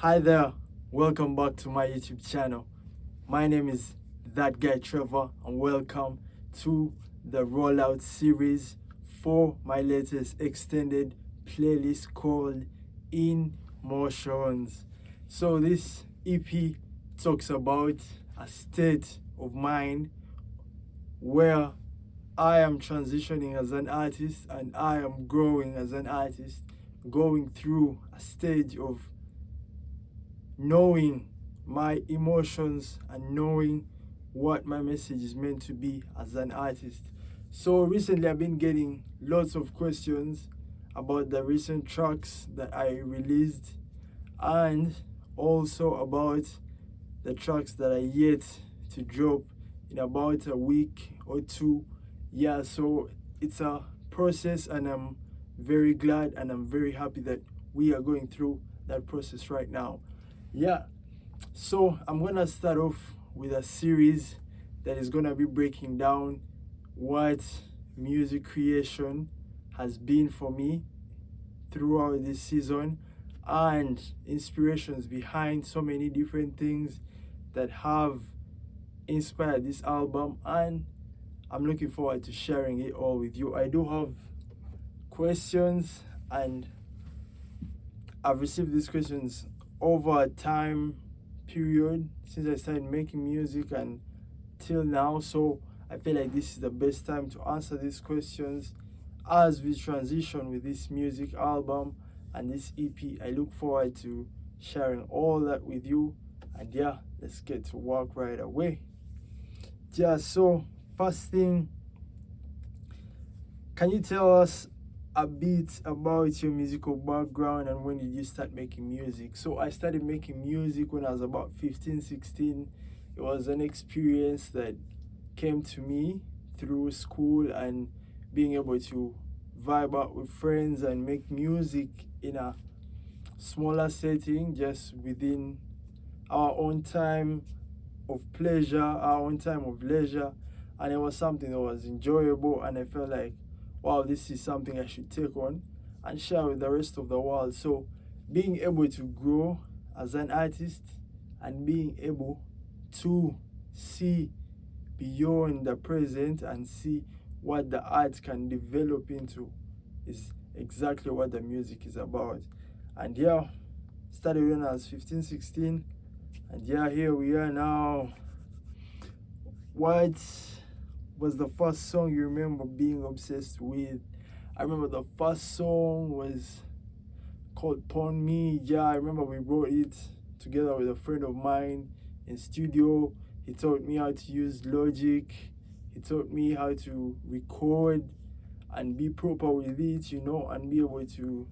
Hi there, welcome back to my YouTube channel. My name is That Guy Trevor, and welcome to the rollout series for my latest extended playlist called In Motions. So this EP talks about a state of mind where I am transitioning as an artist and I am growing as an artist, going through a stage of knowing my emotions and knowing what my message is meant to be as an artist. So recently I've been getting lots of questions about the recent tracks that I released and also about the tracks that are yet to drop in about a week or two. Yeah, so it's a process and I'm very glad and I'm very happy that we are going through that process right now. Yeah, so I'm gonna start off with a series that is gonna be breaking down what music creation has been for me throughout this season and inspirations behind so many different things that have inspired this album, and I'm looking forward to sharing it all with you. I do have questions and I've received these questions over a time period since I started making music and till now, so I feel like this is the best time to answer these questions as we transition with this music album and this EP. I look forward to sharing all that with you, and yeah, let's get to work right away. Yeah, so first thing, can you tell us a bit about your musical background and when did you start making music? So I started making music when I was about 15, 16. It was an experience that came to me through school and being able to vibe out with friends and make music in a smaller setting, just within our own time of pleasure, our own time of leisure. And it was something that was enjoyable, and I felt like, wow, this is something I should take on and share with the rest of the world. So being able to grow as an artist and being able to see beyond the present and see what the art can develop into is exactly what the music is about. And yeah, started when I was 15, 16, and yeah, here we are now. What was the first song you remember being obsessed with? I remember the first song was called Pon Me. Yeah, I remember we wrote it together with a friend of mine in studio. He taught me how to use Logic. He taught me how to record and be proper with it, and be able to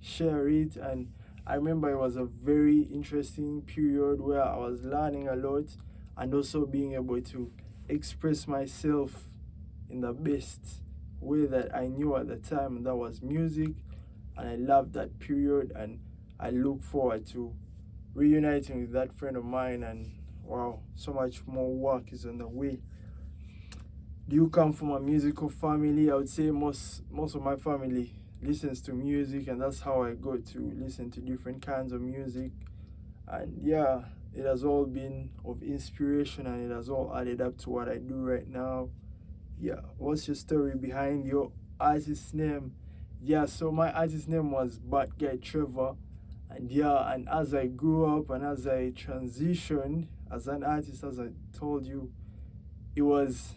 share it. And I remember it was a very interesting period where I was learning a lot and also being able to express myself in the best way that I knew at the time, and that was music. And I loved that period, and I look forward to reuniting with that friend of mine. And wow, so much more work is on the way. Do you come from a musical family? I would say most of my family listens to music, and that's how I got to listen to different kinds of music. And yeah, it has all been of inspiration and it has all added up to what I do right now. Yeah, what's your story behind your artist name? Yeah, so my artist name was THATGUY Treva. And yeah, and as I grew up and as I transitioned as an artist, as I told you, it was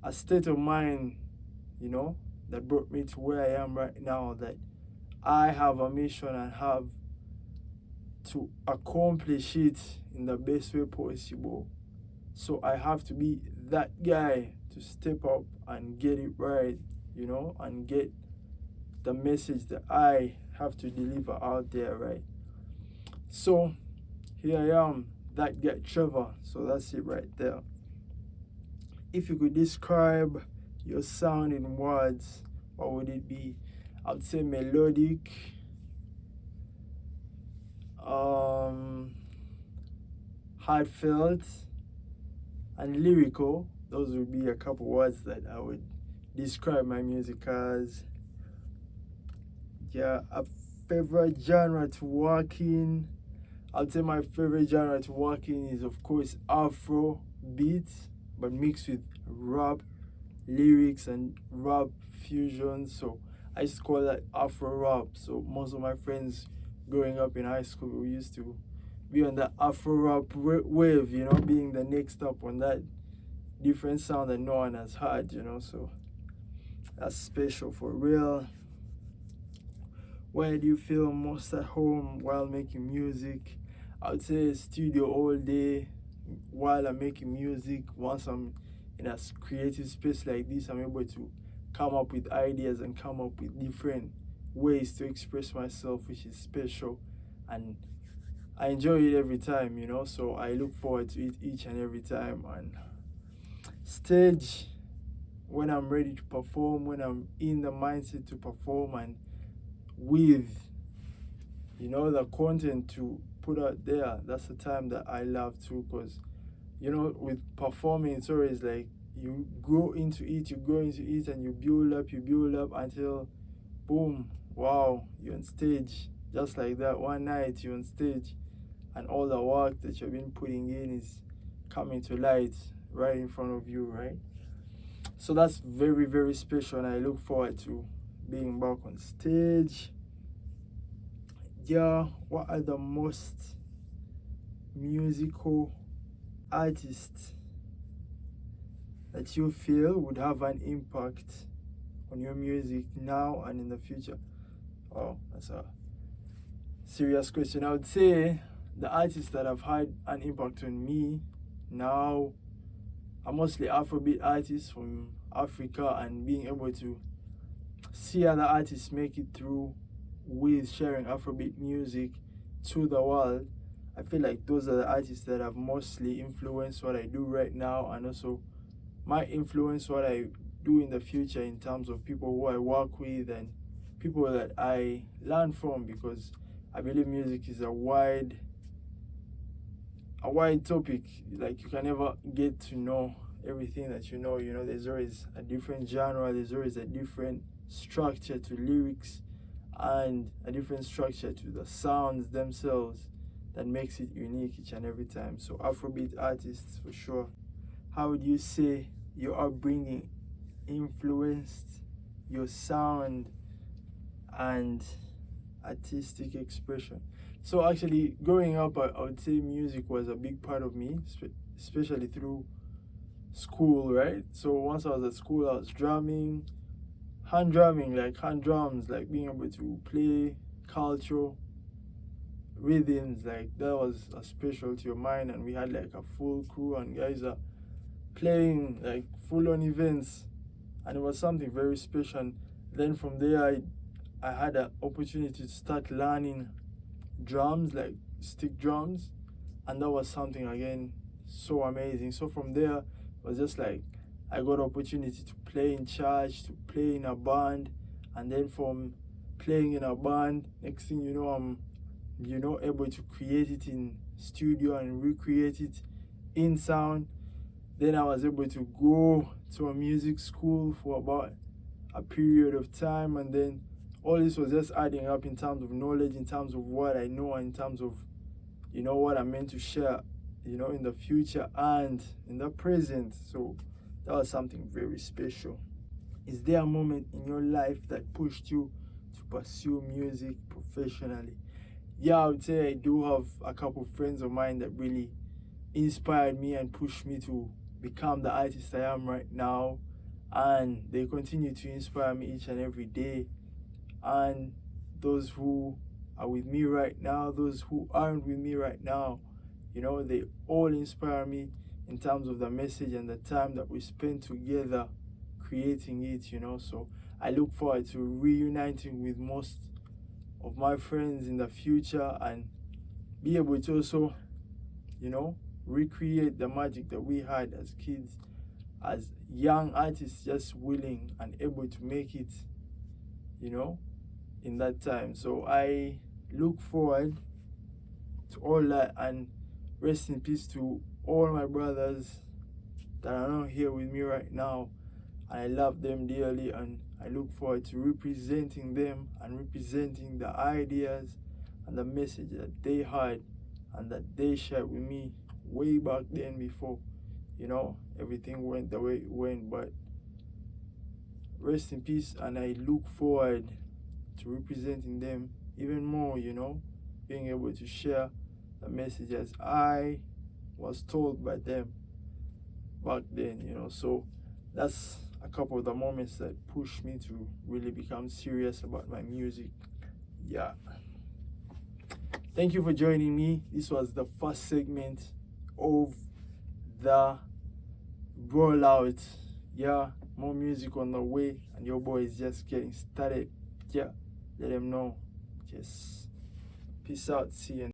a state of mind, that brought me to where I am right now, that I have a mission and have to accomplish it in the best way possible. So I have to be that guy to step up and get it right, and get the message that I have to deliver out there, right? So here I am, that guy Trevor. So that's it right there. If you could describe your sound in words, what would it be? I would say melodic, heartfelt, and lyrical. Those would be a couple words that I would describe my music as. Yeah, a favorite genre to work in. I'd say my favorite genre to work in is, of course, Afro beats, but mixed with rap lyrics and rap fusion. So I used to call that Afro rap. So most of my friends growing up in high school, we used to be on the Afro rap wave, you know, being the next up on that different sound that no one has heard, you know. So that's special for real. Where do you feel most at home while making music? I would say studio all day while I'm making music. Once I'm in a creative space like this, I'm able to come up with ideas and come up with different ways to express myself, which is special. And I enjoy it every time, you know, so I look forward to it each and every time. And stage, when I'm ready to perform, when I'm in the mindset to perform, and with, you know, the content to put out there, that's the time that I love too. Because, you know, with performing, it's always like you go into it, and you build up until boom, wow, you're on stage. Just like that, one night you're on stage, and all the work that you've been putting in is coming to light right in front of you, right? So that's very, very special, and I look forward to being back on stage. Yeah, what are the most musical artists that you feel would have an impact on your music now and in the future? Oh, that's a serious question. I would say the artists that have had an impact on me now are mostly Afrobeat artists from Africa, and being able to see other artists make it through with sharing Afrobeat music to the world. I feel like those are the artists that have mostly influenced what I do right now, and also might influence what I do in the future in terms of people who I work with and people that I learn from, because I believe music is a wide topic. Like, you can never get to know everything that you know. You know, there's always a different genre, there's always a different structure to lyrics, and a different structure to the sounds themselves that makes it unique each and every time. So Afrobeat artists for sure. How would you say your upbringing influenced your sound and artistic expression? So actually, growing up, I would say music was a big part of me, especially through school, right? So once I was at school, I was drumming, hand drumming, like hand drums, like being able to play cultural rhythms, like that was a special to your mind. And we had like a full crew, and guys are playing like full on events, and it was something very special. And then from there, I had an opportunity to start learning drums, like stick drums, and that was something again so amazing. So from there, it was just like I got opportunity to play in church, to play in a band, and then from playing in a band, next thing you know, I'm, you know, able to create it in studio and recreate it in sound. Then I was able to go to a music school for about a period of time, and then all this was just adding up in terms of knowledge, in terms of what I know, in terms of, you know, what I'm meant to share, you know, in the future and in the present. So that was something very special. Is there a moment in your life that pushed you to pursue music professionally? Yeah, I would say I do have a couple of friends of mine that really inspired me and pushed me to become the artist I am right now, and they continue to inspire me each and every day. And those who are with me right now, those who aren't with me right now, you know, they all inspire me in terms of the message and the time that we spend together creating it, you know. So I look forward to reuniting with most of my friends in the future, and be able to also, you know, recreate the magic that we had as kids, as young artists, just willing and able to make it, you know, in that time. So I look forward to all that, and rest in peace to all my brothers that are not here with me right now. I love them dearly, and I look forward to representing them and representing the ideas and the message that they had and that they shared with me way back then before, everything went the way it went. But rest in peace, and I look forward to representing them even more, being able to share the message as I was told by them back then, So that's a couple of the moments that pushed me to really become serious about my music. Yeah. Thank you for joining me. This was the first segment of the rollout. Yeah, more music on the way, and your boy is just getting started. Yeah, let them know. Just peace out. See you.